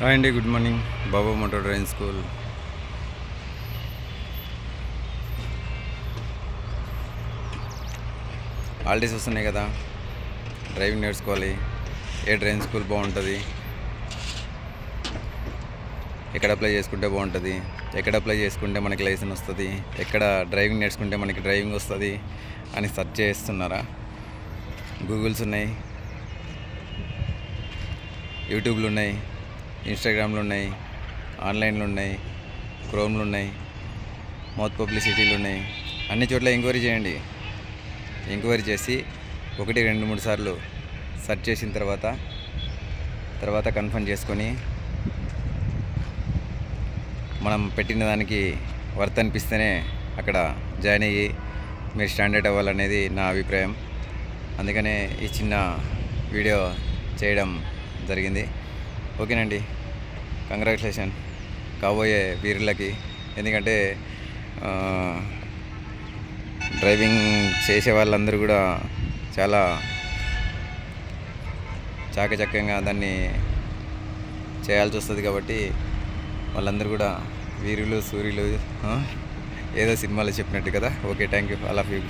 Hi అండి, good morning. బాబా motor driving school. Holidays వస్తున్నాయి కదా, డ్రైవింగ్ నేర్చుకోవాలి. ఏ డ్రైవింగ్ స్కూల్ బాగుంటుంది, ఎక్కడ అప్లై చేసుకుంటే బాగుంటుంది, ఎక్కడ అప్లై చేసుకుంటే మనకి లైసెన్స్ వస్తుంది, ఎక్కడ డ్రైవింగ్ నేర్చుకుంటే మనకి డ్రైవింగ్ వస్తుంది అని సెర్చ్ చేస్తున్నారా? గూగుల్స్ ఉన్నాయి, యూట్యూబ్లు ఉన్నాయి, ఇన్స్టాగ్రామ్లు ఉన్నాయి, ఆన్లైన్లు ఉన్నాయి, క్రోమ్లు ఉన్నాయి, మౌత్ పబ్లిసిటీలు ఉన్నాయి. అన్ని చోట్ల ఎంక్వైరీ చేయండి. ఎంక్వైరీ చేసి 1, 2, 3 సార్లు సెర్చ్ చేసిన తర్వాత కన్ఫర్మ్ చేసుకొని మనం పెట్టిన దానికి వర్త్ అనిపిస్తేనే అక్కడ జాయిన్ అయ్యి మీరు స్టాండర్డ్ అవ్వాలనేది నా అభిప్రాయం. అందుకనే ఈ చిన్న వీడియో చేయడం జరిగింది. ఓకేనండి, కంగ్రాచులేషన్ కాబోయే వీరులకి. ఎందుకంటే డ్రైవింగ్ చేసే వాళ్ళందరూ కూడా చాలా చాకచక్యంగా దాన్ని చేయాల్సి వస్తుంది. కాబట్టి వాళ్ళందరూ కూడా వీరులు సూర్యులు, ఏదో సినిమాలో చెప్పినట్టు కదా. Okay, thank you. I love you.